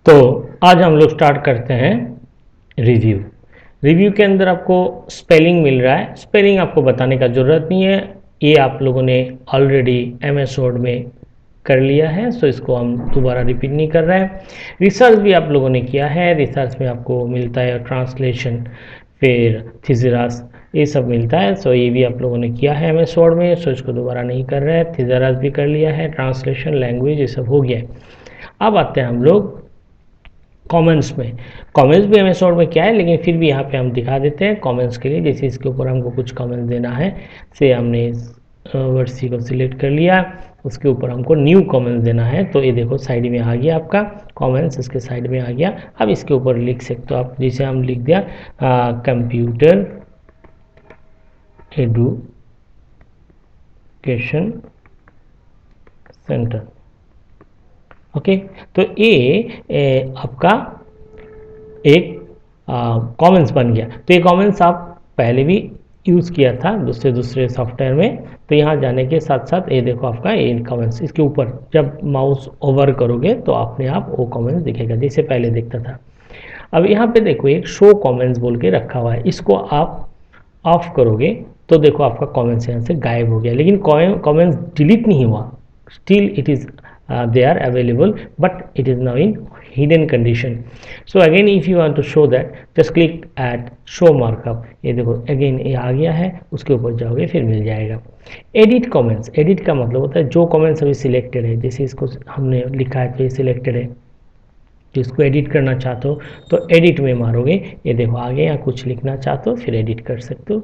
तो आज हम लोग स्टार्ट करते हैं रिव्यू। रिव्यू के अंदर आपको स्पेलिंग मिल रहा है। स्पेलिंग आपको बताने का ज़रूरत नहीं है, ये आप लोगों ने ऑलरेडी MS वर्ड में कर लिया है, सो इसको हम दोबारा रिपीट नहीं कर रहे हैं। रिसर्च भी आप लोगों ने किया है, रिसर्च में आपको मिलता है ट्रांसलेशन, फिर थिज़रास, ये सब मिलता है। सो ये भी आप लोगों ने किया है MS वर्ड में, सो इसको दोबारा नहीं कर रहे हैं। थिज़रास भी कर लिया है, ट्रांसलेशन, लैंग्वेज, ये सब हो गया है। अब आते हैं हम लोग कमेंट्स में। कमेंट्स भी MS वर्ड में क्या है, लेकिन फिर भी यहाँ पे हम दिखा देते हैं कमेंट्स के लिए। जैसे इसके ऊपर हमको कुछ कमेंट्स देना है, से हमने वर्ड सी को सिलेक्ट कर लिया, उसके ऊपर हमको न्यू कमेंट्स देना है। तो ये देखो साइड में आ गया आपका कमेंट्स, इसके साइड में आ गया। अब इसके ऊपर लिख सकते हो आप, जैसे हम लिख दिया कंप्यूटर एडुकेशन सेंटर। ओके, तो ये आपका एक कमेंट्स बन गया। तो ये कमेंट्स आप पहले भी यूज़ किया था दूसरे सॉफ्टवेयर में। तो यहाँ जाने के साथ साथ ये देखो आपका ये कमेंट्स, इसके ऊपर जब माउस ओवर करोगे तो अपने आप वो कमेंट्स दिखेगा जैसे पहले दिखता था। अब यहाँ पे देखो एक शो कमेंट्स बोल के रखा हुआ है, इसको आप ऑफ करोगे तो देखो आपका कमेंट्स यहाँ से गायब हो गया, लेकिन कमेंट्स डिलीट नहीं हुआ, still it is they are available, but it is now in hidden condition. So again if you want to show that, just click at show markup। ये देखो again ये आ गया है, उसके ऊपर जाओगे फिर मिल जाएगा। एडिट कमेंट्स, एडिट का मतलब होता है जो कमेंट्स अभी सिलेक्टेड है, जैसे इसको हमने लिखा है तो ये सिलेक्टेड है, तो इसको एडिट करना चाहते हो तो एडिट में मारोगे, ये देखो आगे यहाँ कुछ लिखना चाहते हो फिर एडिट कर सकते हो,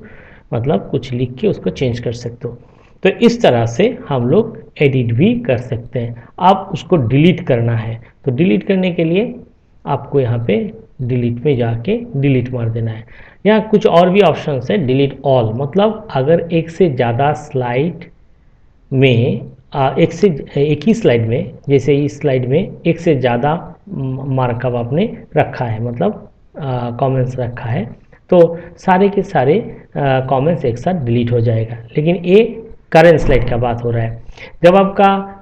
मतलब कुछ लिख के उसको चेंज कर सकते हो। तो इस तरह से हम लोग एडिट भी कर सकते हैं। आप उसको डिलीट करना है तो डिलीट करने के लिए आपको यहाँ पे डिलीट में जाके डिलीट मार देना है। यहाँ कुछ और भी ऑप्शन है, डिलीट ऑल, मतलब अगर एक से ज़्यादा स्लाइड में एक ही स्लाइड में, जैसे इस स्लाइड में एक से ज़्यादा मार्कअप आपने रखा है, मतलब कमेंट्स रखा है, तो सारे के सारे कमेंट्स एक साथ डिलीट हो जाएगा। लेकिन ये करेंट स्लाइड का बात हो रहा है। जब आपका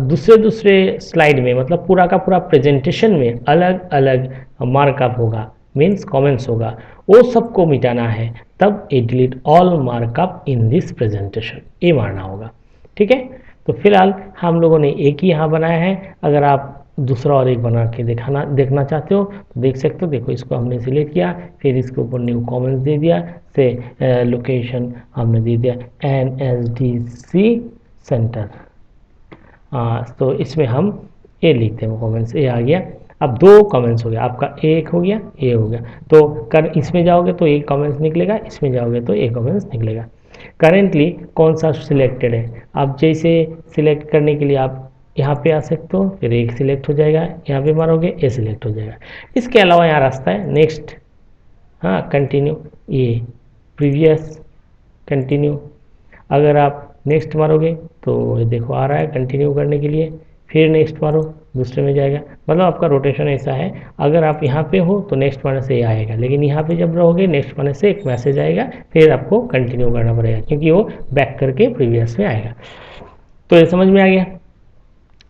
दूसरे स्लाइड में, मतलब पूरा का पूरा प्रेजेंटेशन में अलग अलग मार्कअप होगा, मीन्स कमेंट्स होगा, वो सबको मिटाना है, तब ए delete all markup in this presentation, ये मारना होगा। ठीक है, तो फिलहाल हम लोगों ने एक ही यहाँ बनाया है। अगर आप दूसरा और एक बना के देखना चाहते हो तो देख सकते हो। देखो इसको हमने सिलेक्ट किया, फिर इसके ऊपर न्यू कमेंट्स दे दिया, से लोकेशन हमने दे दिया NSDC सेंटर। तो इसमें हम ए लिखते हैं, कमेंट्स ए आ गया। अब दो कमेंट्स हो गया, आपका एक हो गया, ए हो गया। तो इसमें जाओगे तो एक कमेंट्स निकलेगा, इसमें जाओगे तो एक कमेंट्स निकलेगा। करेंटली कौन सा सिलेक्टेड है, आप जैसे सिलेक्ट करने के लिए आप यहाँ पे आ सकते हो, फिर एक सिलेक्ट हो जाएगा, यहाँ पे मारोगे ए सिलेक्ट हो जाएगा। इसके अलावा यहाँ रास्ता है नेक्स्ट, हाँ कंटिन्यू, ये प्रीवियस, कंटिन्यू। अगर आप नेक्स्ट मारोगे तो ये देखो आ रहा है कंटिन्यू करने के लिए, फिर नेक्स्ट मारो, दूसरे में जाएगा। मतलब आपका रोटेशन ऐसा है, अगर आप यहाँ पे हो तो नेक्स्ट मारने से ये आएगा, लेकिन यहाँ पे जब रहोगे नेक्स्ट मारने से एक मैसेज आएगा, फिर आपको कंटिन्यू करना पड़ेगा क्योंकि वो बैक करके प्रीवियस में आएगा। तो ये समझ में आ गया।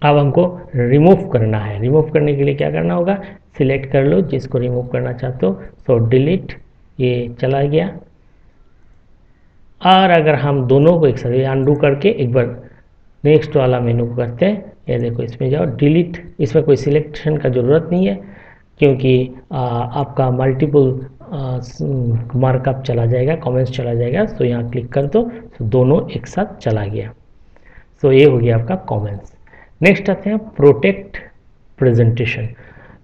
अब हमको रिमूव करना है, रिमूव करने के लिए क्या करना होगा, सिलेक्ट कर लो जिसको रिमूव करना चाहते हो, तो डिलीट, ये चला गया। और अगर हम दोनों को एक साथ अनडू करके एक बार नेक्स्ट वाला मेनू करते हैं, ये देखो इसमें जाओ डिलीट, इसमें कोई सिलेक्शन का ज़रूरत नहीं है क्योंकि आपका मल्टीपल मार्कअप चला जाएगा, कमेंट्स चला जाएगा। तो यहाँ क्लिक कर दो तो दोनों एक साथ चला गया। तो ये हो गया आपका कमेंट्स। नेक्स्ट आते हैं protect presentation,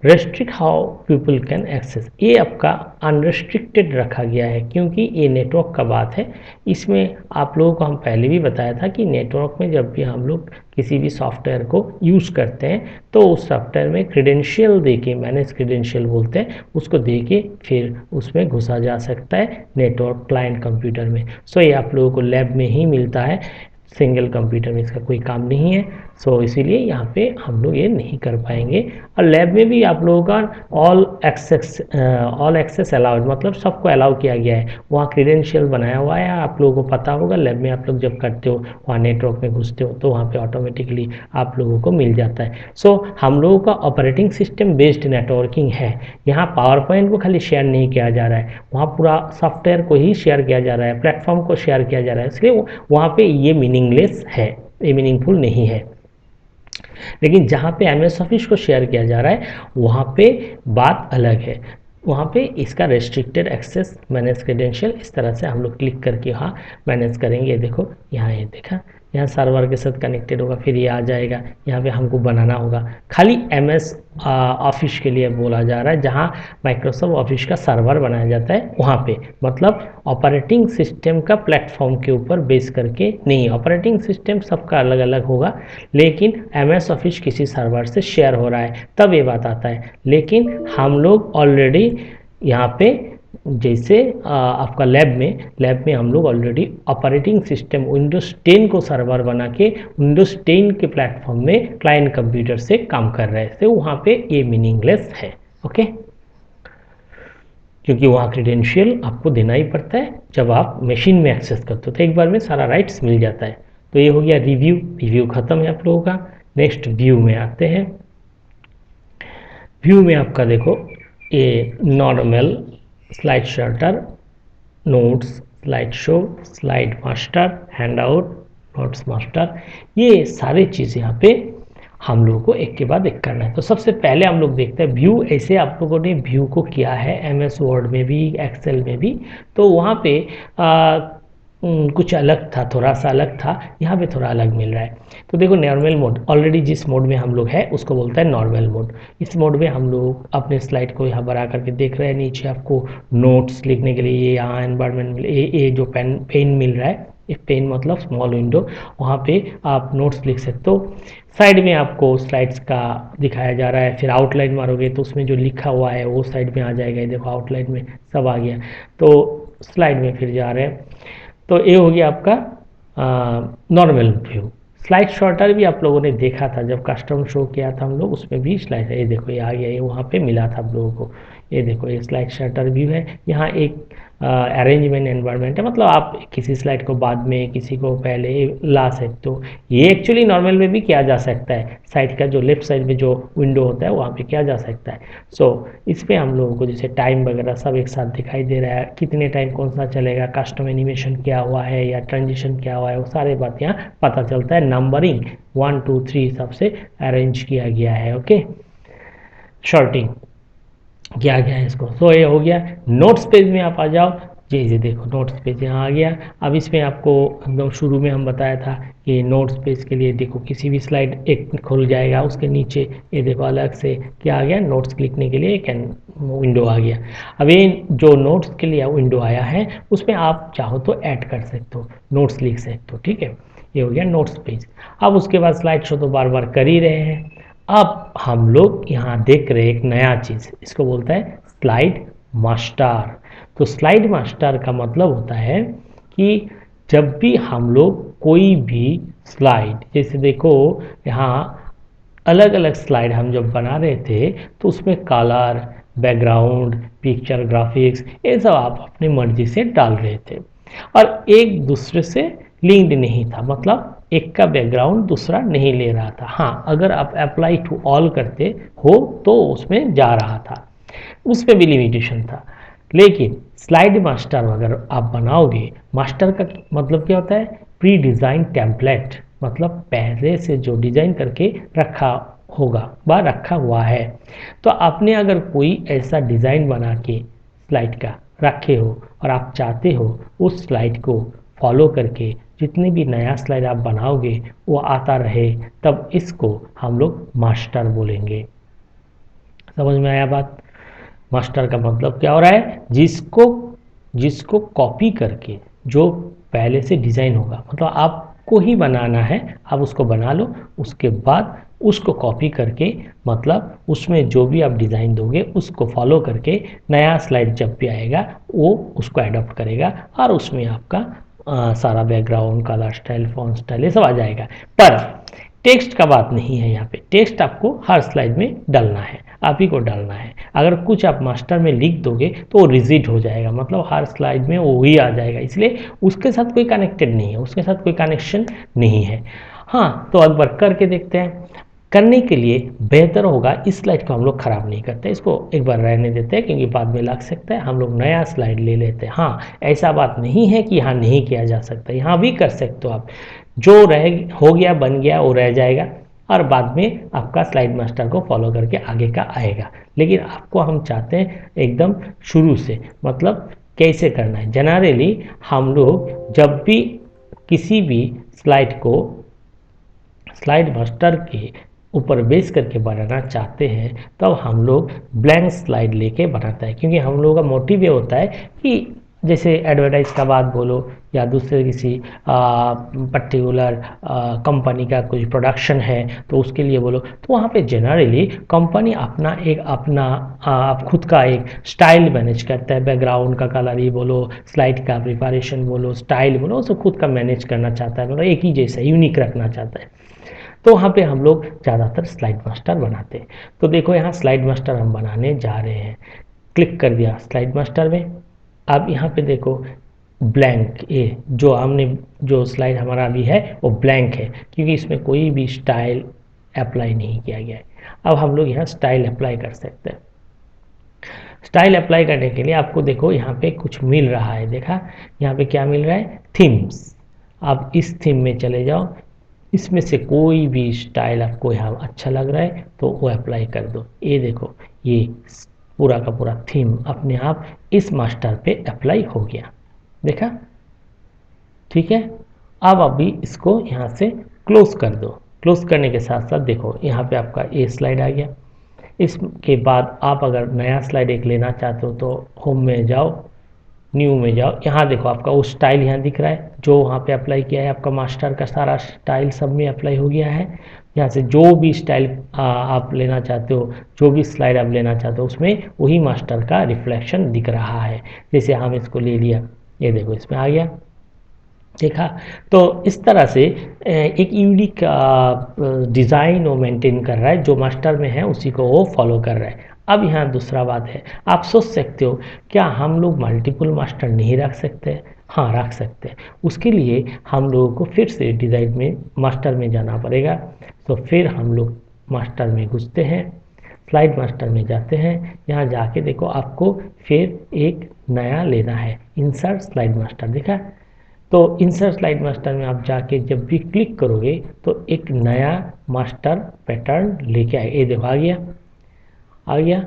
restrict how people can access. ये आपका अनरेस्ट्रिक्टेड रखा गया है क्योंकि ये नेटवर्क का बात है। इसमें आप लोगों को हम पहले भी बताया था कि नेटवर्क में जब भी हम लोग किसी भी सॉफ्टवेयर को यूज़ करते हैं तो उस सॉफ्टवेयर में क्रेडेंशियल दे के, मैनेज क्रेडेंशियल बोलते हैं, उसको दे के फिर उसमें घुसा जा सकता है नेटवर्क क्लाइंट कंप्यूटर में। सो ये आप लोगों को लैब में ही मिलता है, सिंगल कंप्यूटर में इसका कोई काम नहीं है। सो इसीलिए यहाँ पे हम लोग ये नहीं कर पाएंगे। और लैब में भी आप लोगों का ऑल एक्सेस अलाउड, मतलब सबको अलाउ किया गया है। वहाँ क्रीडेंशियल बनाया हुआ है, आप लोगों को पता होगा। लैब में आप लोग जब करते हो, वहाँ नेटवर्क में घुसते हो, तो वहाँ पे ऑटोमेटिकली आप लोगों को मिल जाता है। सो हम लोगों का ऑपरेटिंग सिस्टम बेस्ड नेटवर्किंग है। यहाँ पावर पॉइंट को खाली शेयर नहीं किया जा रहा है, वहाँ पूरा सॉफ्टवेयर को ही शेयर किया जा रहा है, प्लेटफॉर्म को शेयर किया जा रहा है, इसलिए वहाँ पे ये मीनिंगलेस है, ये मीनिंगफुल नहीं है। लेकिन जहाँ पे एमएस ऑफिस को शेयर किया जा रहा है, वहाँ पे बात अलग है। वहाँ पे इसका रेस्ट्रिक्टेड एक्सेस मैनेज क्रेडेंशियल, इस तरह से हम लोग क्लिक करके यहाँ मैनेज करेंगे। देखो यहाँ ये देखा, यहाँ सर्वर के साथ कनेक्टेड होगा, फिर ये आ जाएगा। यहाँ पे हमको बनाना होगा, खाली एमएस ऑफिस के लिए बोला जा रहा है। जहाँ माइक्रोसॉफ्ट ऑफिस का सर्वर बनाया जाता है वहाँ पे, मतलब ऑपरेटिंग सिस्टम का प्लेटफॉर्म के ऊपर बेस करके नहीं। ऑपरेटिंग सिस्टम सबका अलग अलग होगा, लेकिन एमएस ऑफिस किसी सर्वर से शेयर हो रहा है तब ये बात आता है। लेकिन हम लोग ऑलरेडी यहाँ पे जैसे आपका लैब में हम लोग ऑलरेडी ऑपरेटिंग सिस्टम विंडोज 10 को सर्वर बना के विंडोज 10 के प्लेटफॉर्म में क्लाइंट कंप्यूटर से काम कर रहे थे, वहाँ पे ये मीनिंगलेस है। ओके, क्योंकि वहाँ क्रीडेंशियल आपको देना ही पड़ता है जब आप मशीन में एक्सेस करते हो, तो एक बार में सारा राइट्स मिल जाता है। तो ये हो गया रिव्यू खत्म है आप लोगों का। नेक्स्ट व्यू में आते हैं। व्यू में आपका देखो ये normal, slide shorter, notes, slide show, slide master, handout, notes master, ये सारी चीज़ यहाँ पे हम लोगों को एक के बाद एक करना है। तो सबसे पहले हम लोग देखते हैं व्यू। ऐसे आप लोगों ने व्यू को किया है एमएस वर्ड में भी, एक्सेल में भी, तो वहाँ पे कुछ अलग था, थोड़ा सा अलग था, यहाँ पे थोड़ा अलग मिल रहा है। तो देखो नॉर्मल मोड, ऑलरेडी जिस मोड में हम लोग है उसको बोलता है नॉर्मल मोड। इस मोड में हम लोग अपने स्लाइड को यहाँ बड़ा करके देख रहे हैं। नीचे आपको नोट्स लिखने के लिए ये यहाँ एनवायरमेंट ये जो पेन मिल रहा है, ये पेन मतलब स्मॉल विंडो, वहाँ पे आप नोट्स लिख सकते हो। साइड में आपको स्लाइड्स का दिखाया जा रहा है, फिर आउटलाइन मारोगे तो उसमें जो लिखा हुआ है वो साइड में आ जाएगा। ये देखो आउटलाइन में सब आ गया। तो स्लाइड में फिर जा रहे हैं, तो ये हो गया आपका नॉर्मल व्यू। स्लाइड शॉर्टर भी आप लोगों ने देखा था जब कस्टम शो किया था हम लोग, उसमें भी स्लाइड, ये देखो ये आ गया, ये वहाँ पे मिला था आप लोगों को। ये देखो ये स्लाइड शॉर्टर व्यू है। यहाँ एक अरेंजमेंट एनवायरनमेंट है, मतलब आप किसी स्लाइड को बाद में किसी को पहले ला सकते हो। ये एक्चुअली नॉर्मल में भी किया जा सकता है, साइड का जो लेफ्ट साइड में जो विंडो होता है वहाँ पे किया जा सकता है। सो इस पर हम लोगों को जैसे टाइम वगैरह सब एक साथ दिखाई दे रहा है, कितने टाइम कौन सा चलेगा, कस्टम एनिमेशन क्या हुआ है या ट्रांजिशन क्या हुआ है, वो सारे बात यहाँ पता चलता है। नंबरिंग 1 2 3 हिसाब से अरेंज किया गया है। ओके, शॉर्टिंग किया गया है इसको। तो ये हो गया। नोट्स पेज में आप आ जाओ, जी देखो नोट्स पेज यहाँ आ गया। अब इसमें आपको एकदम शुरू में हम बताया था कि नोट्स पेज के लिए देखो किसी भी स्लाइड एक खुल जाएगा, उसके नीचे ये देखो अलग से क्या आ गया, नोट्स लिखने के लिए एक विंडो आ गया। अब ये जो नोट्स के लिए विंडो आया है उसमें आप चाहो तो ऐड कर सकते हो, नोट्स लिख सकते हो। ठीक है, ये हो गया नोट्स पेज। अब उसके बाद स्लाइड शो तो बार बार कर ही रहे हैं। अब हम लोग यहाँ देख रहे हैं एक नया चीज़, इसको बोलता है स्लाइड मास्टर। तो स्लाइड मास्टर का मतलब होता है कि जब भी हम लोग कोई भी स्लाइड, जैसे देखो यहाँ अलग अलग स्लाइड हम जब बना रहे थे तो उसमें कलर, बैकग्राउंड, पिक्चर, ग्राफिक्स, ये सब आप अपनी मर्जी से डाल रहे थे और एक दूसरे से लिंक्ड नहीं था, मतलब एक का बैकग्राउंड दूसरा नहीं ले रहा था। हाँ, अगर आप अप्लाई टू ऑल करते हो तो उसमें जा रहा था, उसमें भी लिमिटेशन था। लेकिन स्लाइड मास्टर अगर आप बनाओगे, मास्टर का मतलब क्या होता है, प्री डिज़ाइन टेम्पलेट, मतलब पहले से जो डिज़ाइन करके रखा होगा व रखा हुआ है। तो आपने अगर कोई ऐसा डिज़ाइन बना के स्लाइड का रखे हो और आप चाहते हो उस स्लाइड को फॉलो करके जितनी भी नया स्लाइड आप बनाओगे वो आता रहे, तब इसको हम लोग मास्टर बोलेंगे। समझ में आया बात? मास्टर का मतलब क्या हो रहा है, जिसको जिसको कॉपी करके जो पहले से डिज़ाइन होगा, मतलब आपको ही बनाना है, आप उसको बना लो, उसके बाद उसको कॉपी करके, मतलब उसमें जो भी आप डिज़ाइन दोगे उसको फॉलो करके नया स्लाइड जब भी आएगा वो उसको एडॉप्ट करेगा और उसमें आपका सारा background, colour style, font style ये सब आ जाएगा। पर टेक्स्ट का बात नहीं है यहाँ पे, टेक्स्ट आपको हर स्लाइड में डालना है, आप ही को डालना है। अगर कुछ आप मास्टर में लिख दोगे तो वो रिजिड हो जाएगा, मतलब हर स्लाइड में वो ही आ जाएगा, इसलिए उसके साथ कोई कनेक्टेड नहीं है, उसके साथ कोई कनेक्शन नहीं है। हाँ, तो एक बार करके देखते हैं। करने के लिए बेहतर होगा इस स्लाइड को हम लोग ख़राब नहीं करते, इसको एक बार रहने देते हैं क्योंकि बाद में लग सकता है, हम लोग नया स्लाइड ले लेते हैं। हाँ, ऐसा बात नहीं है कि यहाँ नहीं किया जा सकता, यहाँ भी कर सकते हो आप। जो रह हो गया बन गया वो रह जाएगा और बाद में आपका स्लाइड मास्टर को फॉलो करके आगे का आएगा। लेकिन आपको हम चाहते हैं एकदम शुरू से, मतलब कैसे करना है। जनरली हम लोग जब भी किसी भी स्लाइड को स्लाइड मास्टर के ऊपर बेस करके बनाना चाहते हैं तब हम लोग ब्लैंक स्लाइड लेके बनाते हैं, क्योंकि हम लोगों का मोटिव ये होता है कि जैसे एडवर्टाइज का बात बोलो या दूसरे किसी पर्टिकुलर कंपनी का कुछ प्रोडक्शन है तो उसके लिए बोलो, तो वहाँ पे जनरली कंपनी अपना आप खुद का एक स्टाइल मैनेज करता है। बैकग्राउंड का कलर ही बोलो, स्लाइड का प्रिपरेशन बोलो, स्टाइल बोलो, उसको खुद का मैनेज करना चाहता है, मतलब एक ही जैसा यूनिक रखना चाहता है। तो वहाँ पे हम लोग ज़्यादातर स्लाइड मास्टर बनाते हैं। तो देखो यहाँ स्लाइड मास्टर हम बनाने जा रहे हैं, क्लिक कर दिया स्लाइड मास्टर में। अब यहाँ पे देखो ब्लैंक, ये जो हमने जो स्लाइड हमारा अभी है वो ब्लैंक है, क्योंकि इसमें कोई भी स्टाइल अप्लाई नहीं किया गया है। अब हम लोग यहाँ स्टाइल अप्लाई कर सकते हैं। स्टाइल अप्लाई करने के लिए आपको देखो यहाँ पे कुछ मिल रहा है, देखा यहाँ पे क्या मिल रहा है, थीम्स। आप इस थीम में चले जाओ, इसमें से कोई भी स्टाइल आपको यहाँ अच्छा लग रहा है तो वो अप्लाई कर दो। ये देखो ये पूरा का पूरा थीम अपने आप इस मास्टर पे अप्लाई हो गया, देखा, ठीक है। अब अभी इसको यहाँ से क्लोज कर दो। क्लोज करने के साथ साथ देखो यहाँ पे आपका ये स्लाइड आ गया। इसके बाद आप अगर नया स्लाइड एक लेना चाहते हो तो होम में जाओ, न्यू में जाओ, यहाँ देखो आपका वो स्टाइल यहाँ दिख रहा है जो वहाँ पे अप्लाई किया है, आपका मास्टर का सारा स्टाइल सब में अप्लाई हो गया है। यहाँ से जो भी स्टाइल आप लेना चाहते हो, जो भी स्लाइड आप लेना चाहते हो उसमें वही मास्टर का रिफ्लेक्शन दिख रहा है। जैसे हम इसको ले लिया, ये देखो इसमें आ गया, देखा। तो इस तरह से एक यूनिक डिज़ाइन वो मेंटेन कर रहा है, जो मास्टर में है उसी को वो फॉलो कर रहा है। अब यहाँ दूसरा बात है, आप सोच सकते हो क्या हम लोग मल्टीपल मास्टर नहीं रख सकते? हाँ, रख सकते हैं। उसके लिए हम लोगों को फिर से डिज़ाइन में मास्टर में जाना पड़ेगा। तो फिर हम लोग मास्टर में घुसते हैं, स्लाइड मास्टर में जाते हैं। यहाँ जाके देखो आपको फिर एक नया लेना है, इंसर्ट स्लाइड मास्टर, देखा। तो इंसर्ट स्लाइड मास्टर में आप जाके जब भी क्लिक करोगे तो एक नया मास्टर पैटर्न लेके आए, ये देखो आ गया, आ गया।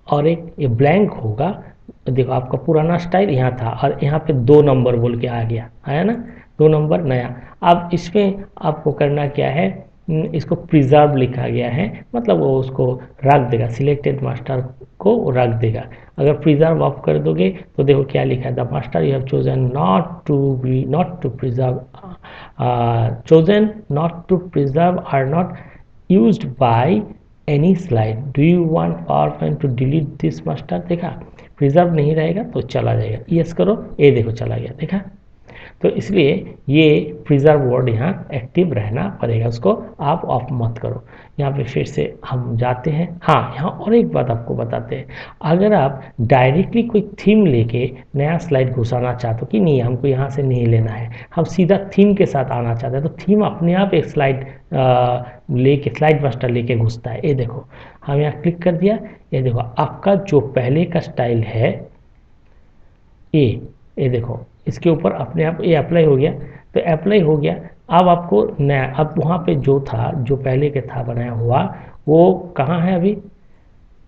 और एक ये ब्लैंक होगा, देखो आपका पुराना स्टाइल यहाँ था और यहाँ पे 2 नंबर बोल के आ गया, आया ना, 2 नंबर नया। अब इसमें आपको करना क्या है, इसको प्रिजर्व लिखा गया है, मतलब वो उसको रख देगा, सिलेक्टेड मास्टर को रख देगा। अगर प्रिजर्व ऑफ कर दोगे तो देखो क्या लिखा है, the master you have chosen not to preserve, chosen not to preserve are not used by any slide, do you want PowerPoint to delete this master, देखा। प्रिजर्व नहीं रहेगा तो चला जाएगा, यस करो, ये देखो चला गया, देखा। तो इसलिए ये प्रिजर्व वर्ड यहाँ एक्टिव रहना पड़ेगा, उसको आप ऑफ मत करो। यहाँ पे फिर से हम जाते हैं। हाँ, यहाँ और एक बात आपको बताते हैं, अगर आप डायरेक्टली कोई थीम लेके नया स्लाइड घुसाना चाहते हो कि नहीं हमको यहाँ से नहीं लेना है, हम सीधा थीम के साथ आना चाहते हैं, तो थीम अपने आप एक स्लाइड लेके स्लाइड मास्टर लेके घुसता है। ये देखो हम यहाँ क्लिक कर दिया, ये देखो आपका जो पहले का स्टाइल है ये देखो इसके ऊपर अपने आप ये अप्लाई हो गया। तो अप्लाई हो गया, अब आपको नया, अब वहाँ पे जो था, जो पहले के था बनाया हुआ, वो कहाँ है अभी,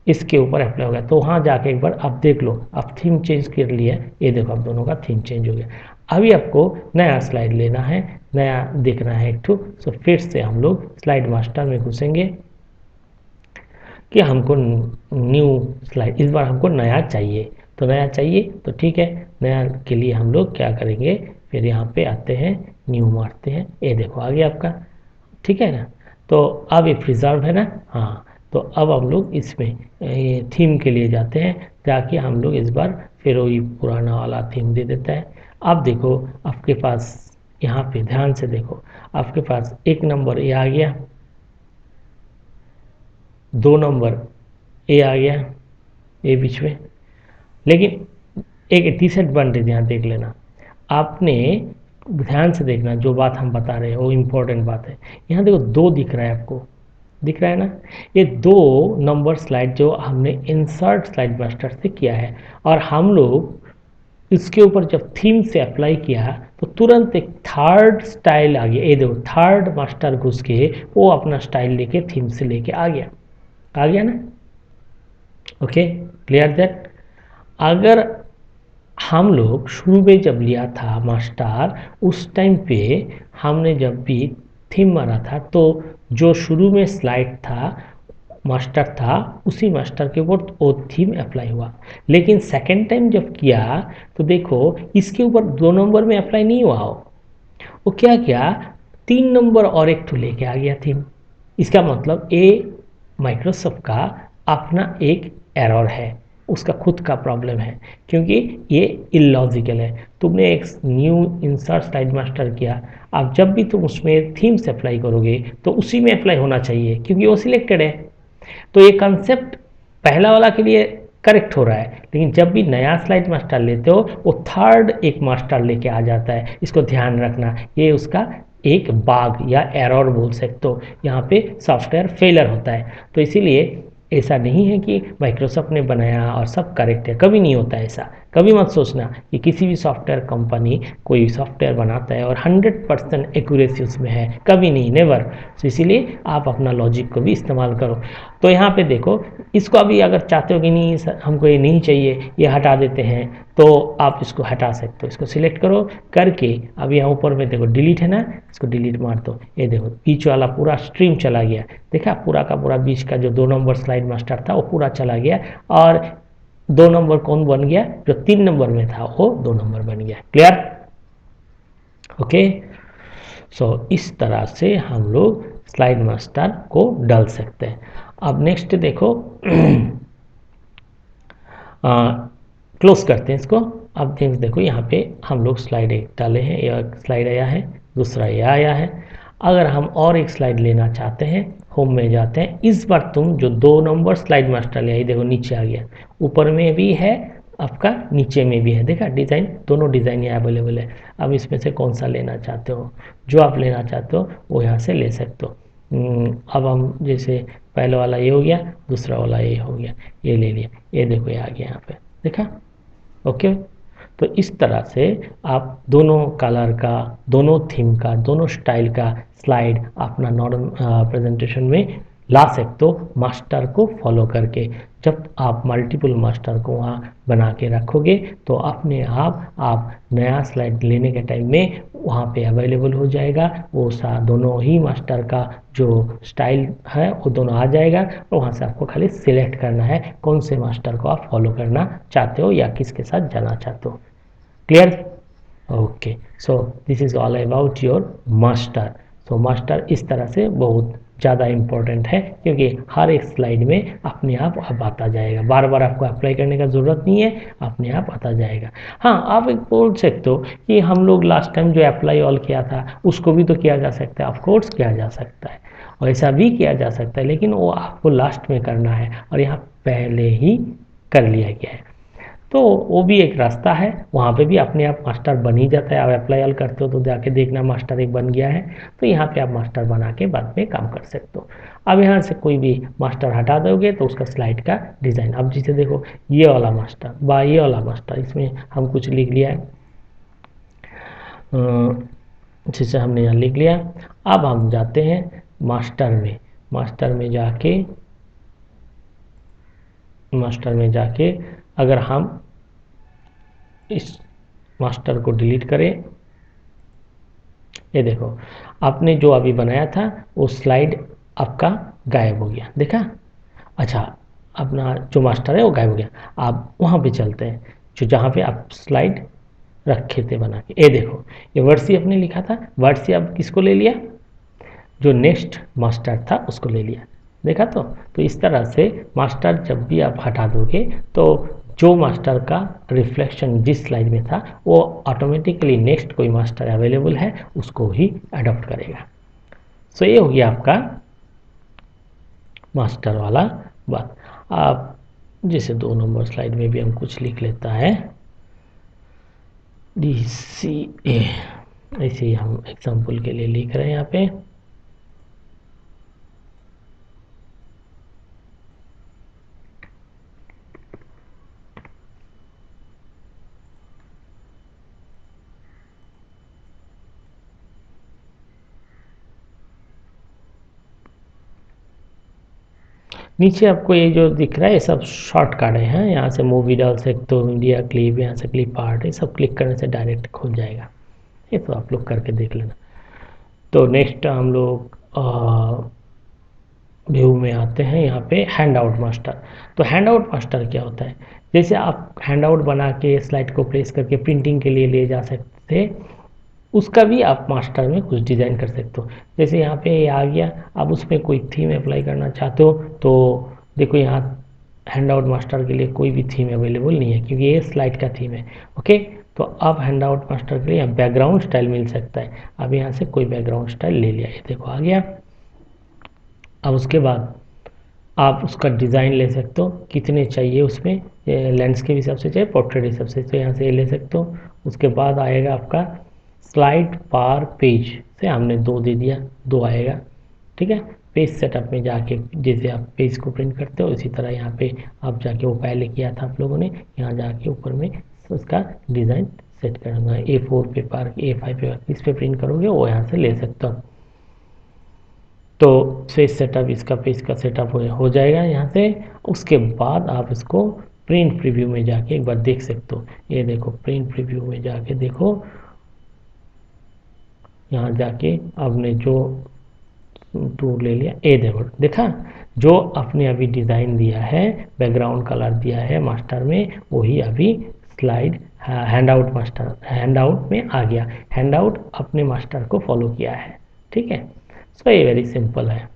इसके ऊपर अप्लाई हो गया। तो वहाँ जाके एक बार आप देख लो, अब थीम चेंज कर लिया, ये देखो आप दोनों का थीम चेंज हो गया। अभी आपको नया स्लाइड लेना है, नया देखना है एक ठो, तो फिर से हम लोग स्लाइड मास्टर में घुसेंगे कि हमको न्यू स्लाइड, इस बार हमको नया चाहिए। तो नया चाहिए तो ठीक है, नया के लिए हम लोग क्या करेंगे, फिर यहाँ पे आते हैं, न्यू मारते हैं, ये देखो आ गया आपका, ठीक है ना। तो अब ये प्रिजर्व है ना, हाँ। तो अब हम लोग इसमें थीम के लिए जाते हैं, जाके हम लोग इस बार फिर वही पुराना वाला थीम दे देता है। अब देखो आपके पास यहाँ पे ध्यान से देखो, आपके पास एक नंबर ए आ गया, 2 नंबर ए आ गया, ए बीच में। लेकिन एक डिसएडवांटेज यहाँ देख लेना, आपने ध्यान से देखना, जो बात हम बता रहे हैं वो इम्पोर्टेंट बात है। यहाँ देखो 2 दिख रहा है, आपको दिख रहा है ना, ये 2 नंबर स्लाइड जो हमने इंसर्ट स्लाइड मास्टर से किया है, और हम लोग इसके ऊपर जब थीम से अप्लाई किया तो तुरंत एक थर्ड स्टाइल आ गया। ये देखो थर्ड मास्टर घुस के वो अपना स्टाइल लेके थीम से लेके आ गया ना। Okay, clear that. अगर हम लोग शुरू में जब लिया था मास्टर, उस टाइम पे हमने जब भी थीम मारा था तो जो शुरू में स्लाइड था मास्टर था, उसी मास्टर के ऊपर वो थीम अप्लाई हुआ। लेकिन सेकेंड टाइम जब किया तो देखो इसके ऊपर 2 नंबर में अप्लाई नहीं हुआ वो क्या किया, 3 नंबर और एक ठो लेके आ गया थीम। इसका मतलब ये माइक्रोसॉफ्ट का अपना एक एरर है, उसका खुद का प्रॉब्लम है, क्योंकि ये इलॉजिकल है। तुमने एक न्यू इंसर्ट स्लाइड मास्टर किया, अब जब भी तुम उसमें थीम से अप्लाई करोगे तो उसी में अप्लाई होना चाहिए, क्योंकि वो सिलेक्टेड है। तो ये कंसेप्ट पहला वाला के लिए करेक्ट हो रहा है, लेकिन जब भी नया स्लाइड मास्टर लेते हो वो थर्ड एक मास्टर लेके आ जाता है। इसको ध्यान रखना, ये उसका एक बाग या एरर बोल सकते हो, यहाँ पे सॉफ्टवेयर फेलर होता है। तो इसीलिए ऐसा नहीं है कि माइक्रोसॉफ्ट ने बनाया और सब करेक्ट है, कभी नहीं होता ऐसा। कभी मत सोचना कि किसी भी सॉफ्टवेयर कंपनी कोई सॉफ्टवेयर बनाता है और 100% एक्यूरेसी उसमें है, कभी नहीं, नेवर। तो इसीलिए आप अपना लॉजिक को भी इस्तेमाल करो। तो यहाँ पे देखो, इसको अभी अगर चाहते हो कि नहीं हमको ये नहीं चाहिए, ये हटा देते हैं, तो आप इसको हटा सकते हो। इसको सिलेक्ट करो करके, अब यहाँ ऊपर में देखो डिलीट है ना, इसको डिलीट मार दो। ये देखो बीच वाला पूरा स्ट्रीम चला गया, देखा पूरा का पूरा बीच का जो 2 नंबर स्लाइड मास्टर था वो पूरा चला गया, और 2 नंबर कौन बन गया, जो 3 नंबर में था वो 2 नंबर बन गया। क्लियर? ओके, सो इस तरह से हम लोग स्लाइड मास्टर को डाल सकते हैं। अब नेक्स्ट देखो, क्लोज करते हैं इसको। अब देखो यहाँ पे हम लोग स्लाइड एक डाले हैं, एक स्लाइड आया है, दूसरा ये आया है। अगर हम और एक स्लाइड लेना चाहते हैं, होम में जाते हैं, इस बार तुम जो 2 नंबर स्लाइड मास्टर लिया, देखो नीचे आ गया, ऊपर में भी है आपका, नीचे में भी है, देखा डिज़ाइन, दोनों डिज़ाइन यहाँ अवेलेबल है। अब इसमें से कौन सा लेना चाहते हो, जो आप लेना चाहते हो वो यहाँ से ले सकते हो। अब हम जैसे पहले वाला ये हो गया, दूसरा वाला ये हो गया, ये ले लिया, ये देखो ये आ गया यहाँ पे, देखा। ओके, तो इस तरह से आप दोनों कलर का, दोनों थीम का, दोनों स्टाइल का स्लाइड अपना नॉर्मल प्रेजेंटेशन में ला सकते हो, मास्टर को फॉलो करके। जब आप मल्टीपल मास्टर को वहाँ बना के रखोगे तो अपने आप नया स्लाइड लेने के टाइम में वहाँ पे अवेलेबल हो जाएगा, वो दोनों ही मास्टर का जो स्टाइल है वो दोनों आ जाएगा, और वहाँ से आपको खाली सिलेक्ट करना है कौन से मास्टर को आप फॉलो करना चाहते हो या किसके साथ जाना चाहते हो। Clear? Okay, so this is all about your master. So master इस तरह से बहुत ज़्यादा इम्पोर्टेंट है, क्योंकि हर एक स्लाइड में अपने आप अब आता जाएगा, बार बार आपको अप्लाई करने का ज़रूरत नहीं है, अपने आप आता जाएगा। हाँ, आप एक बोल सकते हो कि हम लोग लास्ट टाइम जो अप्लाई ऑल किया था उसको भी तो किया जा सकता है, ऑफकोर्स किया जा सकता है, और ऐसा भी किया जा सकता है, लेकिन वो आपको लास्ट में करना है, और यहाँ पहले ही कर लिया गया है। तो वो भी एक रास्ता है, वहाँ पे भी अपने आप मास्टर बन ही जाता है। आप अप्लाई ऑल करते हो तो जाके देखना मास्टर एक बन गया है, तो यहाँ पे आप मास्टर बना के बाद में काम कर सकते हो। अब यहाँ से कोई भी मास्टर हटा दोगे तो उसका स्लाइड का डिज़ाइन, अब जैसे देखो ये वाला मास्टर बा ये वाला मास्टर, इसमें हम कुछ लिख लिया है, जैसे हमने यहाँ लिख लिया। अब हम जाते हैं मास्टर में, मास्टर में जाके अगर हम इस मास्टर को डिलीट करें, ये देखो आपने जो अभी बनाया था वो स्लाइड आपका गायब हो गया, देखा। अच्छा, अपना जो मास्टर है वो गायब हो गया। आप वहाँ पे चलते हैं जो जहाँ पे आप स्लाइड रखे थे बना के, ये देखो ये वर्ड सी आपने लिखा था, वर्ड सी अब किसको ले लिया, जो नेक्स्ट मास्टर था उसको ले लिया, देखा। तो इस तरह से मास्टर जब भी आप हटा दोगे तो जो मास्टर का रिफ्लेक्शन जिस स्लाइड में था वो ऑटोमेटिकली नेक्स्ट कोई मास्टर अवेलेबल है उसको ही अडॉप्ट करेगा। सो ये हो गया आपका मास्टर वाला बात। आप जैसे 2 नंबर स्लाइड में भी हम कुछ लिख लेता है DCA, ऐसे ही हम एग्जाम्पल के लिए लिख रहे हैं यहाँ पे। नीचे आपको ये जो दिख रहा है ये सब शॉर्टकट हैं, यहाँ से मूवी डाल सकते हो, इंडिया क्लिप, यहाँ से क्लिप आर्ट, ये सब क्लिक करने से डायरेक्ट खुल जाएगा। ये तो आप लोग करके देख लेना। तो नेक्स्ट हम लोग व्यू में आते हैं, यहाँ पे हैंड आउट मास्टर। तो हैंड आउट मास्टर क्या होता है, जैसे आप हैंड आउट बना के स्लाइड को प्रेस करके प्रिंटिंग के लिए ले जा सकते थे, उसका भी आप मास्टर में कुछ डिज़ाइन कर सकते हो। जैसे यहाँ पे ये आ गया, आप उसमें कोई थीम अप्लाई करना चाहते हो तो देखो यहाँ हैंड आउट मास्टर के लिए कोई भी थीम अवेलेबल नहीं है क्योंकि ये स्लाइड का थीम है। ओके, तो अब हैंड आउट मास्टर के लिए यहाँ बैकग्राउंड स्टाइल मिल सकता है। अब यहाँ से कोई बैकग्राउंड स्टाइल ले लिया, ये देखो आ गया। अब उसके बाद आप उसका डिज़ाइन ले सकते हो, कितने चाहिए उसमें, लैंडस्केप हिसाब से चाहिए, पोर्ट्रेट हिसाब से, तो यहाँ से ले सकते हो। उसके बाद आएगा आपका स्लाइड पार पेज से हमने 2 दे दिया, 2 आएगा। ठीक है, पेज सेटअप में जाके जैसे आप पेज को प्रिंट करते हो इसी तरह यहाँ पे आप जाके वो पहले किया था आप लोगों ने, यहाँ जाके ऊपर में उसका डिज़ाइन सेट करना है। A4 पेपर, A5 पेपर किस पे प्रिंट करोगे वो यहाँ से ले सकते हो। तो पेज सेटअप, इसका पेज का सेटअप हो जाएगा यहाँ से। उसके बाद आप इसको प्रिंट प्रीव्यू में जाके एक बार देख सकते हो। ये देखो प्रिंट प्रीव्यू में जाके देखो, यहाँ जाके आपने जो टूल ले लिया, ए देखो देखा, जो आपने अभी डिज़ाइन दिया है, बैकग्राउंड कलर दिया है मास्टर में, वही अभी slide hand out master hand out में आ गया। हैंड आउट अपने मास्टर को फॉलो किया है। ठीक है, सो ये वेरी सिंपल है।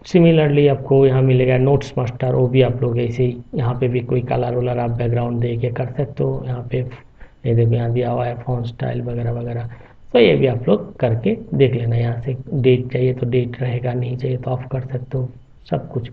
सिमिलरली आपको यहाँ मिलेगा नोट्स मास्टर, वो भी आप लोग ऐसे ही यहाँ पे भी कोई कलर वलर आप बैकग्राउंड दे के कर सकते हो। यहाँ पे ये देखो यहाँ दिया हुआ है फॉन्ट स्टाइल वगैरह वगैरह, तो ये भी आप लोग करके देख लेना। यहाँ से डेट चाहिए तो डेट रहेगा, नहीं चाहिए तो ऑफ कर सकते हो सब कुछ।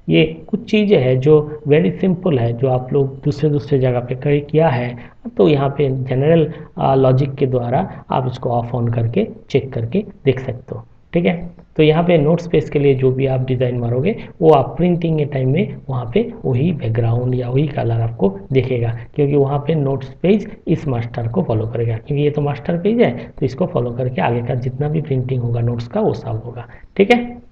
ये कुछ चीज़ें हैं जो वेरी सिंपल है, जो आप लोग दूसरे दूसरे जगह पे कर किया है, तो यहाँ पे जनरल लॉजिक के द्वारा आप इसको ऑफ ऑन करके चेक करके देख सकते हो। ठीक है, तो यहाँ पे नोट स्पेस के लिए जो भी आप डिज़ाइन मारोगे वो आप प्रिंटिंग के टाइम में वहाँ पे वही बैकग्राउंड या वही कलर आपको दिखेगा, क्योंकि वहाँ पे नोट्स पेज इस मास्टर को फॉलो करेगा, क्योंकि ये तो मास्टर पेज है तो इसको फॉलो करके आगे का जितना भी प्रिंटिंग होगा नोट्स का वो सब होगा। ठीक है,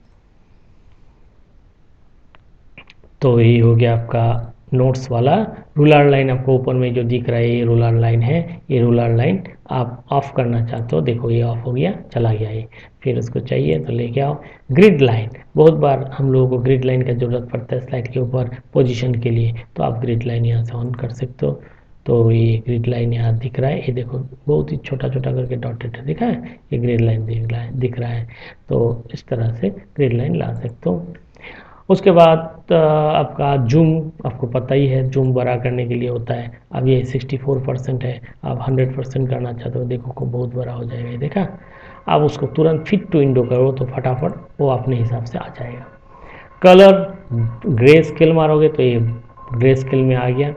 तो यही हो गया आपका नोट्स वाला। रूलर लाइन आपको ऊपर में जो दिख रहा है ये रूलर लाइन है। ये रूलर लाइन आप ऑफ करना चाहते हो, देखो ये ऑफ हो गया, चला गया ये। फिर उसको चाहिए तो लेके आओ। ग्रिड लाइन, बहुत बार हम लोगों को ग्रिड लाइन का ज़रूरत पड़ता है स्लाइड के ऊपर पोजीशन के लिए, तो आप ग्रिड लाइन यहाँ से ऑन कर सकते हो। तो ये ग्रिड लाइन यहाँ दिख रहा है, ये देखो बहुत ही छोटा छोटा करके डॉटेड दिखा है, ये ग्रिड लाइन दिख रहा है। तो इस तरह से ग्रिड लाइन ला सकते हो। उसके बाद आपका जूम, आपको पता ही है जूम बड़ा करने के लिए होता है। अब ये 64% है, आप 100% करना चाहते हो, देखो को बहुत बड़ा हो जाएगा, ये देखा। आप उसको तुरंत फिट टू विंडो करो तो फटाफट वो अपने हिसाब से आ जाएगा। कलर ग्रे स्केल मारोगे तो ये ग्रे स्केल में आ गया।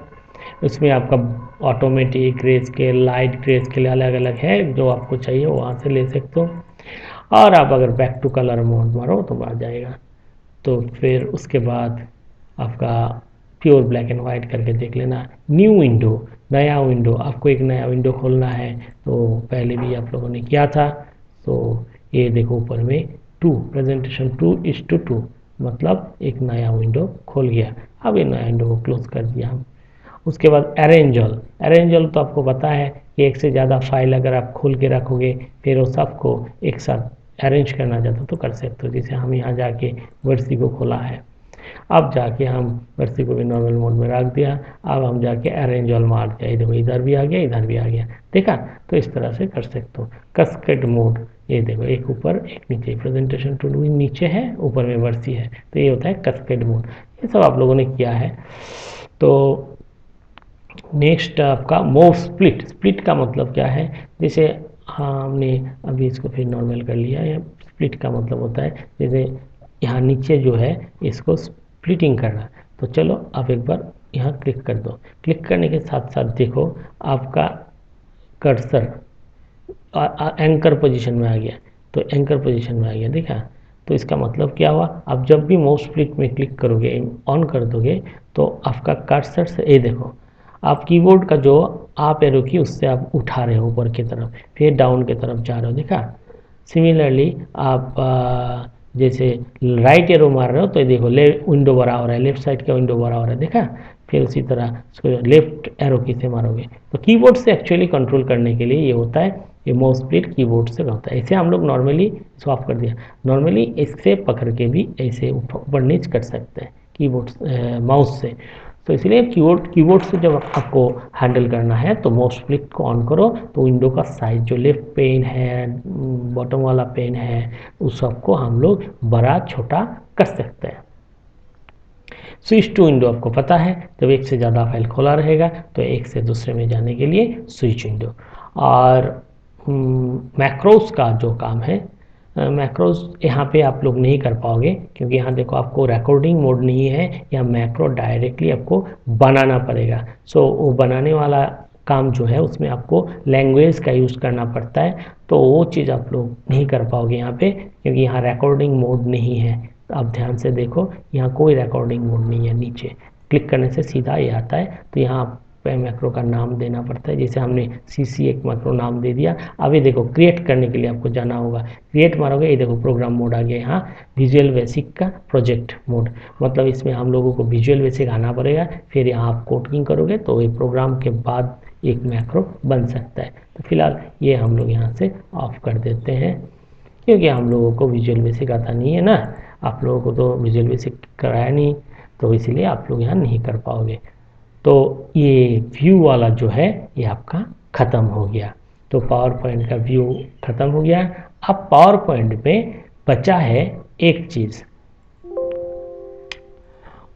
उसमें आपका automatic grey scale, light grey scale अलग अलग है, जो आपको चाहिए वहाँ से ले सकते हो। और आप अगर बैक टू कलर मोड मारो तो आ जाएगा। तो फिर उसके बाद आपका प्योर ब्लैक एंड वाइट करके देख लेना। न्यू विंडो, नया विंडो, आपको एक नया विंडो खोलना है तो पहले भी आप लोगों ने किया था। तो ये देखो ऊपर में 2 प्रेजेंटेशन 2:2, मतलब एक नया विंडो खोल गया। अब ये नया विंडो को क्लोज कर दिया हम। उसके बाद अरेंजल, अरेंजल तो आपको पता है कि एक से ज़्यादा फाइल अगर आप खोल के रखोगे फिर वो सबको एक साथ अरेंज करना चाहते हो तो कर सकते हो। जैसे हम यहाँ जाके वर्सी को खोला है, अब जाके हम वर्सी को भी नॉर्मल मोड में रख दिया, अब हम जाके अरेंज ऑल मार दिया, देखो इधर भी आ गया इधर भी आ गया, देखा। तो इस तरह से कर सकते हो। कस्केड मोड, ये देखो, एक ऊपर एक नीचे, प्रेजेंटेशन टूल भी नीचे है, ऊपर में वर्सी है, तो ये होता है कैस्केड मोड। ये सब आप लोगों ने किया है। तो नेक्स्ट आपका मूव स्प्लिट। स्प्लिट का मतलब क्या है, जैसे हमने अभी इसको फिर नॉर्मल कर लिया है। स्प्लिट का मतलब होता है जैसे यहाँ नीचे जो है इसको स्प्लिटिंग करना। तो चलो आप एक बार यहाँ क्लिक कर दो। क्लिक करने के साथ साथ देखो आपका कर्सर एंकर पोजीशन में आ गया। तो एंकर पोजीशन में आ गया, देखा। तो इसका मतलब क्या हुआ, आप जब भी माउस क्लिक में क्लिक करोगे, ऑन कर दोगे, तो आपका कर्सर से ये देखो, आप कीबोर्ड का जो आप एरो की उससे आप उठा रहे हो ऊपर की तरफ, फिर डाउन की तरफ जा रहे हो, देखा। सिमिलरली आप जैसे राइट एरो मार रहे हो तो ये देखो विंडो बड़ा हो रहा है, लेफ्ट साइड का विंडो बड़ा हो रहा है, देखा। फिर उसी तरह इसको लेफ्ट एरो की से मारोगे। तो कीबोर्ड से एक्चुअली कंट्रोल करने के लिए ये होता है, ये माउस स्प्लिट कीबोर्ड से होता है। ऐसे हम लोग नॉर्मली स्वैप कर दिया, नॉर्मली इससे पकड़ के भी ऐसे ऊपर नीचे कर सकते हैं कीबोर्ड माउस से। तो इसलिए कीबोर्ड से जब आपको हैंडल करना है तो माउस क्लिक को ऑन करो, तो विंडो का साइज जो लेफ्ट पेन है, बॉटम वाला पेन है, उस सबको हम लोग बड़ा छोटा कर सकते हैं। स्विच टू विंडो आपको पता है, जब एक से ज़्यादा फाइल खोला रहेगा तो एक से दूसरे में जाने के लिए स्विच विंडो। और मैक्रोस का जो काम है, मैक्रोस यहाँ पे आप लोग नहीं कर पाओगे, क्योंकि यहाँ देखो आपको रिकॉर्डिंग मोड नहीं है, या मैक्रो डायरेक्टली आपको बनाना पड़ेगा। सो वो बनाने वाला काम जो है उसमें आपको लैंग्वेज का यूज़ करना पड़ता है, तो वो चीज़ आप लोग नहीं कर पाओगे यहाँ पे, क्योंकि यहाँ रिकॉर्डिंग मोड नहीं है। आप ध्यान से देखो, यहाँ कोई रिकॉर्डिंग मोड नहीं है। नीचे क्लिक करने से सीधा ये आता है, तो यहाँ पे मैक्रो का नाम देना पड़ता है। जैसे हमने CC एक मैक्रो नाम दे दिया। अभी देखो क्रिएट करने के लिए आपको जाना होगा, क्रिएट मारोगे, ये देखो प्रोग्राम मोड आ गया यहाँ, विजुअल बेसिक का प्रोजेक्ट मोड। मतलब इसमें हम लोगों को विजुअल बेसिक आना पड़ेगा, फिर यहाँ आप कोडिंग करोगे तो ये प्रोग्राम के बाद एक मैक्रो बन सकता है। तो फिलहाल ये हम लोग यहाँ से ऑफ कर देते हैं, क्योंकि हम लोगों को विजुअल बेसिक आता नहीं है ना, आप लोगों को तो विजुअल बेसिक कराया नहीं, तो इसलिए आप लोग यहाँ नहीं कर पाओगे। तो ये व्यू वाला जो है ये आपका ख़त्म हो गया। तो पावर पॉइंट का व्यू ख़त्म हो गया। अब पावर पॉइंट में बचा है एक चीज़,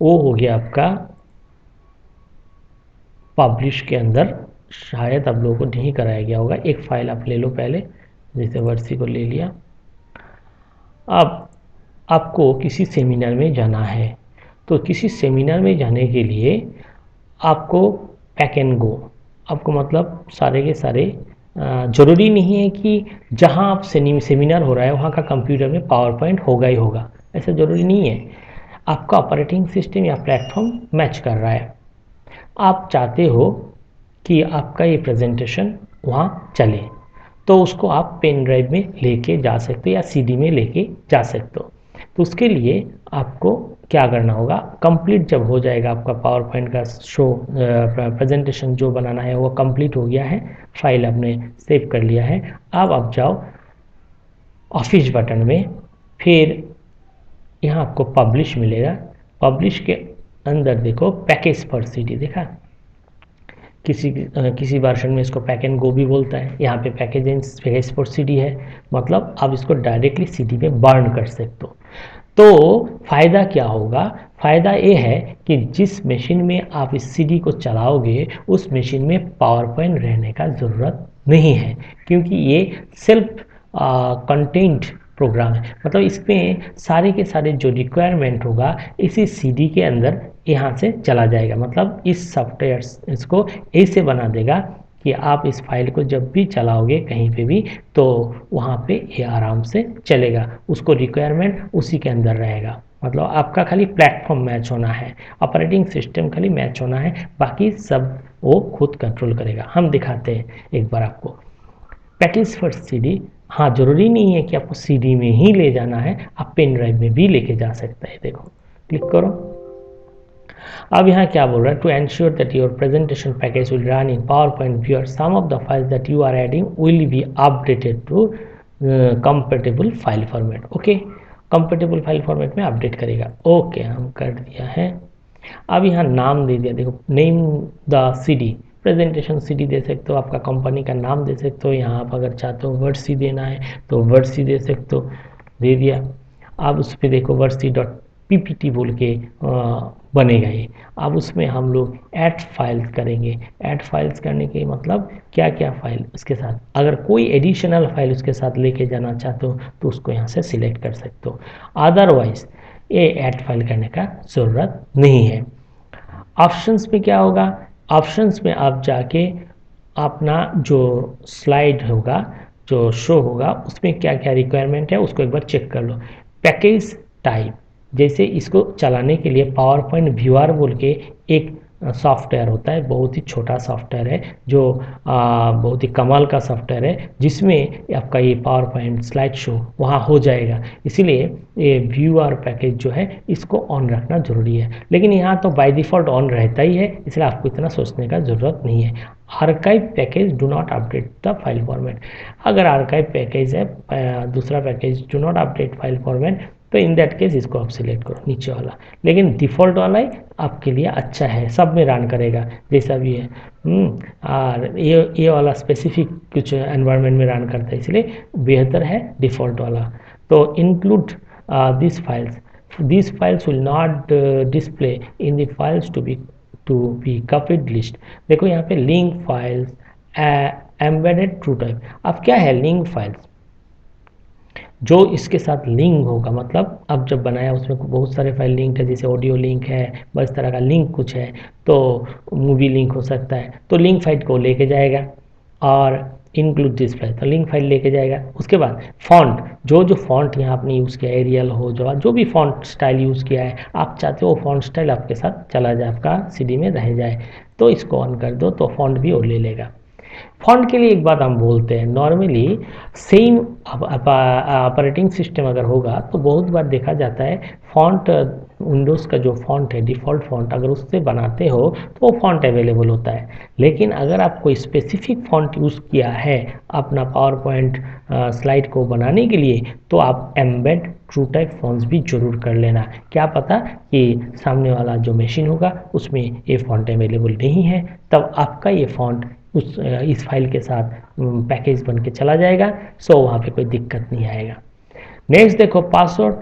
वो हो गया आपका पब्लिश के अंदर। शायद आप लोगों को नहीं कराया गया होगा। एक फाइल आप ले लो पहले, जैसे वर्सी को ले लिया। अब आपको किसी सेमिनार में जाना है, तो किसी सेमिनार में जाने के लिए आपको पैक एंड गो, आपको मतलब सारे के सारे ज़रूरी नहीं है कि जहाँ आप सेमिनार हो रहा है वहाँ का कंप्यूटर में पावर पॉइंट होगा ही होगा, ऐसा ज़रूरी नहीं है। आपका ऑपरेटिंग सिस्टम या प्लेटफॉर्म मैच कर रहा है, आप चाहते हो कि आपका ये प्रेजेंटेशन वहाँ चले, तो उसको आप पेन ड्राइव में लेके जा सकते हो या CD में लेके जा सकते हो। तो उसके लिए आपको क्या करना होगा, कंप्लीट जब हो जाएगा आपका पावर पॉइंट का शो, प्रेजेंटेशन जो बनाना है वो कंप्लीट हो गया है, फाइल आपने सेव कर लिया है। अब आप जाओ ऑफिस बटन में, फिर यहाँ आपको पब्लिश मिलेगा। पब्लिश के अंदर देखो पैकेज पर CD, देखा। किसी वर्जन में इसको पैक एंड गो भी बोलता है, यहाँ पे पैकेज फॉर CD है, मतलब आप इसको डायरेक्टली CD में बर्न कर सकते हो। तो फ़ायदा क्या होगा, फ़ायदा ये है कि जिस मशीन में आप इस CD को चलाओगे उस मशीन में पावर पॉइंट रहने का ज़रूरत नहीं है, क्योंकि ये सेल्फ कंटेंट प्रोग्राम है। मतलब इसमें सारे के सारे जो रिक्वायरमेंट होगा इसी CD के अंदर यहाँ से चला जाएगा। मतलब इस सॉफ्टवेयर इसको ऐसे बना देगा कि आप इस फाइल को जब भी चलाओगे कहीं पे भी, तो वहाँ पे ये आराम से चलेगा, उसको रिक्वायरमेंट उसी के अंदर रहेगा। मतलब आपका खाली प्लेटफॉर्म मैच होना है, ऑपरेटिंग सिस्टम खाली मैच होना है, बाकी सब वो खुद कंट्रोल करेगा। हम दिखाते हैं एक बार आपको पैकेज फॉर CD। हाँ, ज़रूरी नहीं है कि आपको CD में ही ले जाना है, आप पेन ड्राइव में भी लेके जा सकते हैं। देखो क्लिक करो। अब यहाँ क्या बोल रहा है, to ensure that your presentation package will run in PowerPoint viewer, some of the files that you are adding will be updated to compatible file format. Okay, compatible file format में update करेगा। Okay, हम कर दिया है। अब यहाँ नाम दे दिया, देखो name the CD, presentation CD दे सकते हो, आपका कंपनी का नाम दे सकते हो, यहाँ आप अगर चाहते हो वर्ड सी देना है तो वर्ड सी दे सकते हो, दे दिया। आप उस पर देखो वर्ड सी डॉट पीपीटी बोल के बनेगा ये। अब उसमें हम लोग ऐड फाइल्स करेंगे। ऐड फाइल्स करने के मतलब क्या क्या फाइल उसके साथ, अगर कोई एडिशनल फाइल उसके साथ लेके जाना चाहते हो तो उसको यहाँ से सिलेक्ट कर सकते हो, अदरवाइज ये ऐड फाइल करने का ज़रूरत नहीं है। ऑप्शंस में क्या होगा, ऑप्शंस में आप जाके अपना जो स्लाइड होगा, जो शो होगा, उसमें क्या क्या रिक्वायरमेंट है उसको एक बार चेक कर लो। पैकेज टाइप, जैसे इसको चलाने के लिए पावर पॉइंट व्यूअर बोल के एक सॉफ्टवेयर होता है, बहुत ही छोटा सॉफ्टवेयर है, जो बहुत ही कमाल का सॉफ्टवेयर है, जिसमें आपका ये पावर पॉइंट स्लाइड शो वहाँ हो जाएगा। इसीलिए ये व्यूअर पैकेज जो है इसको ऑन रखना ज़रूरी है, लेकिन यहाँ तो बाय डिफ़ॉल्ट ऑन रहता ही है, इसलिए आपको इतना सोचने का ज़रूरत नहीं है। Archive package do not update the file format, अगर आर्काइव पैकेज है दूसरा package do not update file format, तो इन दैट केस इसको आप सिलेक्ट करो नीचे वाला, लेकिन डिफ़ॉल्ट वाला ही आपके लिए अच्छा है, सब में रन करेगा जैसा भी है। और ये वाला स्पेसिफिक कुछ एनवायरनमेंट में रन करता है, इसलिए बेहतर है डिफ़ॉल्ट वाला। तो include this files will not display in the files to be copied list. देखो यहाँ पे link files, embedded true type. अब क्या है लिंक फाइल्स, जो इसके साथ लिंक होगा, मतलब अब जब बनाया उसमें बहुत सारे फाइल लिंक है, जैसे ऑडियो लिंक है, बस तरह का लिंक कुछ है, तो मूवी लिंक हो सकता है, तो लिंक फाइल को लेके जाएगा। और इंक्लूड दिस फाइल, तो लिंक फाइल लेके जाएगा। उसके बाद फॉन्ट, जो जो फॉन्ट यहाँ आपने यूज़ किया है, एरियल हो, जो भी फॉन्ट स्टाइल यूज़ किया है, आप चाहते हो फॉन्ट स्टाइल आपके साथ चला जाए, आपका सीडी में रह जाए, तो इसको ऑन कर दो तो फॉन्ट भी वो ले लेगा। फॉन्ट के लिए एक बात हम बोलते हैं, नॉर्मली सेम ऑपरेटिंग सिस्टम अगर होगा तो बहुत बार देखा जाता है फॉन्ट, विंडोज़ का जो फॉन्ट है डिफ़ॉल्ट फॉन्ट, अगर उससे बनाते हो तो वो फॉन्ट अवेलेबल होता है। लेकिन अगर आप कोई स्पेसिफिक फॉन्ट यूज़ किया है अपना पावर पॉइंट स्लाइड को बनाने के लिए, तो आप एम्बेड ट्रू टाइप फॉन्ट्स भी जरूर कर लेना। क्या पता कि सामने वाला जो मशीन होगा उसमें ये फॉन्ट अवेलेबल नहीं है, तब आपका ये फॉन्ट इस फाइल के साथ पैकेज बन के चला जाएगा, सो वहाँ पे कोई दिक्कत नहीं आएगा। नेक्स्ट देखो password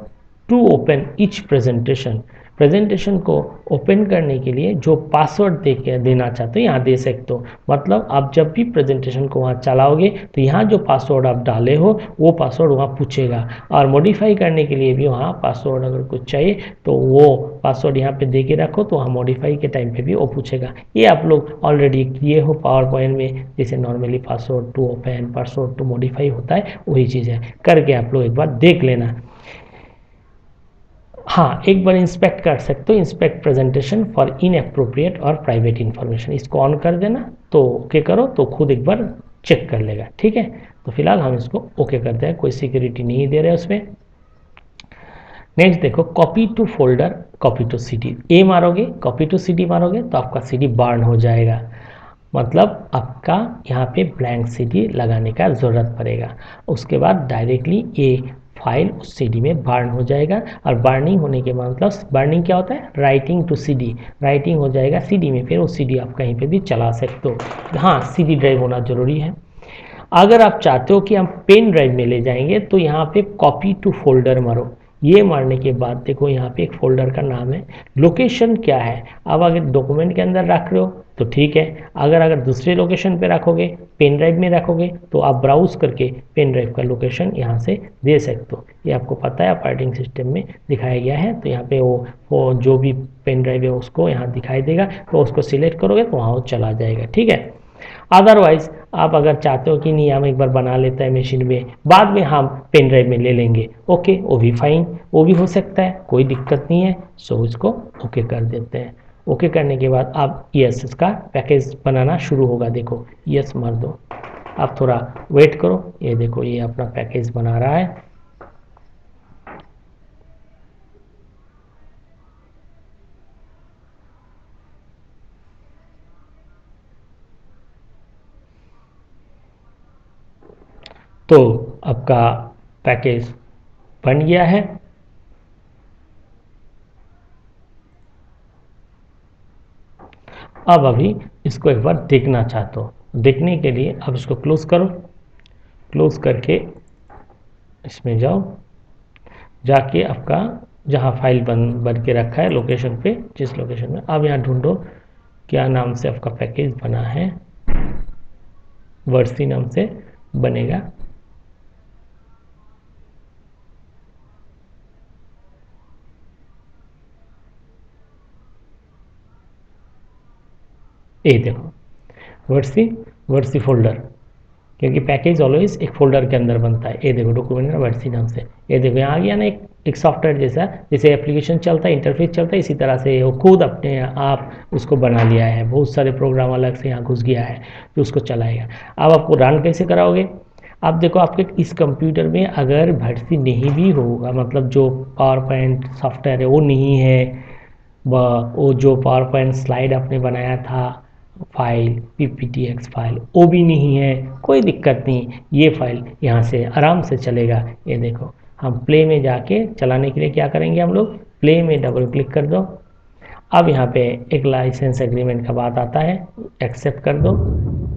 to open each presentation. Presentation को ओपन करने के लिए जो पासवर्ड देना चाहते हो यहाँ दे सकते हो, मतलब आप जब भी प्रेजेंटेशन को वहाँ चलाओगे तो यहाँ जो पासवर्ड आप डाले हो वो पासवर्ड वहाँ पूछेगा, और मॉडिफाई करने के लिए भी वहाँ पासवर्ड अगर कुछ चाहिए तो वो पासवर्ड यहाँ पे दे के रखो, तो वहाँ मॉडिफाई के टाइम पे भी वो पूछेगा। ये आप लोग ऑलरेडी किए हो पावर पॉइंट में, जैसे normally password to open, password to modify होता है, वही चीज़ है, करके आप लोग एक बार देख लेना। हाँ, एक बार इंस्पेक्ट कर सकते हो, इंस्पेक्ट प्रेजेंटेशन फॉर इनएप्रोप्रिएट और प्राइवेट इन्फॉर्मेशन, इसको ऑन कर देना, तो ओके करो तो खुद एक बार चेक कर लेगा। ठीक है, तो फिलहाल हम इसको ओके करते हैं, कोई सिक्योरिटी नहीं दे रहे उसमें। नेक्स्ट देखो copy to folder, copy to CD, A मारोगे, कॉपी टू सीडी मारोगे तो आपका सीडी बर्न हो जाएगा, मतलब आपका यहाँ पे ब्लैंक सीडी लगाने का ज़रूरत पड़ेगा। उसके बाद डायरेक्टली ये फाइल उस सीडी में बर्न हो जाएगा, और बर्निंग होने के मतलब बर्निंग क्या होता है, राइटिंग टू सीडी, राइटिंग हो जाएगा सीडी में, फिर वो सीडी आप कहीं पे भी चला सकते हो। हाँ, सीडी ड्राइव होना ज़रूरी है। अगर आप चाहते हो कि हम पेन ड्राइव में ले जाएंगे तो यहाँ पे कॉपी टू फोल्डर मारो, ये मारने के बाद देखो यहाँ पे एक फोल्डर का नाम है, लोकेशन क्या है। अब अगर डॉक्यूमेंट के अंदर रख रहे हो तो ठीक है, अगर दूसरे लोकेशन पे रखोगे, पेन ड्राइव में रखोगे, तो आप ब्राउज करके पेन ड्राइव का लोकेशन यहाँ से दे सकते हो। ये आपको पता है ऑपरेटिंग सिस्टम में दिखाया गया है, तो यहाँ पे वो जो भी पेन ड्राइव है उसको यहाँ दिखाई देगा, तो उसको सिलेक्ट करोगे तो वहाँ वो चला जाएगा। ठीक है, अदरवाइज आप अगर चाहते हो कि नहीं हम एक बार बना लेते हैं मशीन में, बाद में हम पेन ड्राइव में ले लेंगे, ओके, वो भी फाइन, वो भी हो सकता है, कोई दिक्कत नहीं है। सो इसको ओके कर देते हैं। ओके करने के बाद आप यस इसका पैकेज बनाना शुरू होगा, देखो यस मार दो, आप थोड़ा वेट करो, ये देखो ये अपना पैकेज बना रहा है। तो आपका पैकेज बन गया है। अब अभी इसको एक बार देखना चाहते हो, देखने के लिए अब इसको क्लोज करो, क्लोज करके इसमें जाओ, जाके आपका जहाँ फाइल बन के रखा है लोकेशन पे, जिस लोकेशन में, अब यहाँ ढूंढो क्या नाम से आपका पैकेज बना है, वर्सी नाम से बनेगा। ये देखो वर्सी, वर्सी फोल्डर, क्योंकि पैकेज ऑलवेज एक फोल्डर के अंदर बनता है। ये देखो डॉक्यूमेंट ना वर्सी नाम से, ये देखो यहाँ आ गया ना, एक सॉफ्टवेयर जैसा, जैसे एप्लीकेशन चलता है, इंटरफेस चलता है, इसी तरह से वो खुद अपने आप उसको बना लिया है, बहुत सारे प्रोग्राम अलग से यहाँ घुस गया है जो उसको चलाएगा। अब आपको रन कैसे कराओगे? आप देखो आपके इस कंप्यूटर में अगर वर्सी नहीं भी होगा, मतलब जो पावर पॉइंट सॉफ्टवेयर है वो नहीं है, वो जो पावर पॉइंट स्लाइड आपने बनाया था फाइल PPTX फाइल वो भी नहीं है, कोई दिक्कत नहीं, ये फाइल यहाँ से आराम से चलेगा। ये देखो हम प्ले में जाके चलाने के लिए क्या करेंगे, हम लोग प्ले में डबल क्लिक कर दो। अब यहाँ पे एक लाइसेंस एग्रीमेंट का बात आता है, एक्सेप्ट कर दो।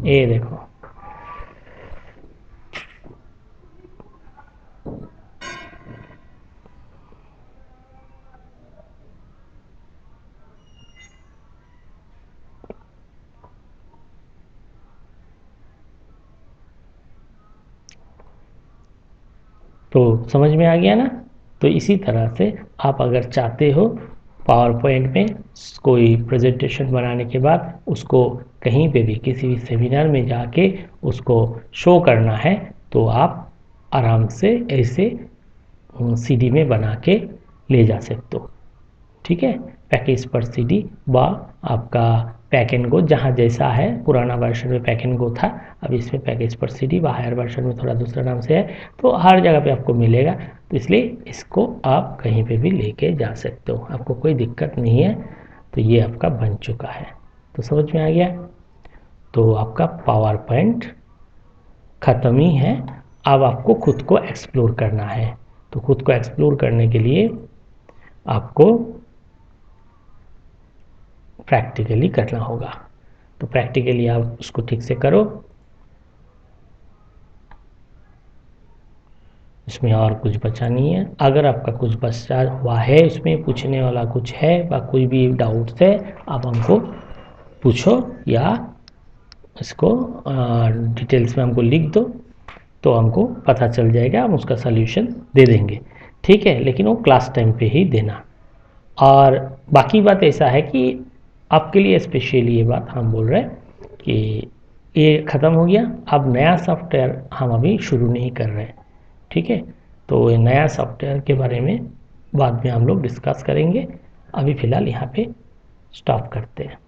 ये देखो तो समझ में आ गया ना। तो इसी तरह से आप अगर चाहते हो पावर पॉइंट में कोई प्रेजेंटेशन बनाने के बाद उसको कहीं पे भी किसी भी सेमिनार में जाके उसको शो करना है, तो आप आराम से ऐसे CD में बना के ले जा सकते हो। ठीक है, पैकेज पर CD व आपका पैक एंड गो, जहाँ जैसा है, पुराना वर्जन में पैक एंड गो था, अब इसमें पैकेज पर CD व हायर वर्जन में थोड़ा दूसरा नाम से है, तो हर जगह पे आपको मिलेगा। तो इसलिए इसको आप कहीं पे भी लेके जा सकते हो, आपको कोई दिक्कत नहीं है। तो ये आपका बन चुका है, तो समझ में आ गया। तो आपका पावर पॉइंट ख़त्म ही है। अब आपको खुद को एक्सप्लोर करना है, तो खुद को एक्सप्लोर करने के लिए आपको प्रैक्टिकली करना होगा। तो प्रैक्टिकली आप उसको ठीक से करो। इसमें और कुछ बचा नहीं है। अगर आपका कुछ बचा हुआ है, इसमें पूछने वाला कुछ है व कोई भी डाउट्स है, आप हमको पूछो या इसको डिटेल्स में हमको लिख दो, तो हमको पता चल जाएगा, हम उसका सल्यूशन दे देंगे। ठीक है, लेकिन वो क्लास टाइम पे ही देना। और बाकी बात ऐसा है कि आपके लिए स्पेशली ये बात हम बोल रहे हैं कि ये ख़त्म हो गया, अब नया सॉफ्टवेयर हम अभी शुरू नहीं कर रहे हैं। ठीक है, तो ये नया सॉफ्टवेयर के बारे में बाद में हम लोग डिस्कस करेंगे। अभी फ़िलहाल यहाँ पे स्टॉप करते हैं।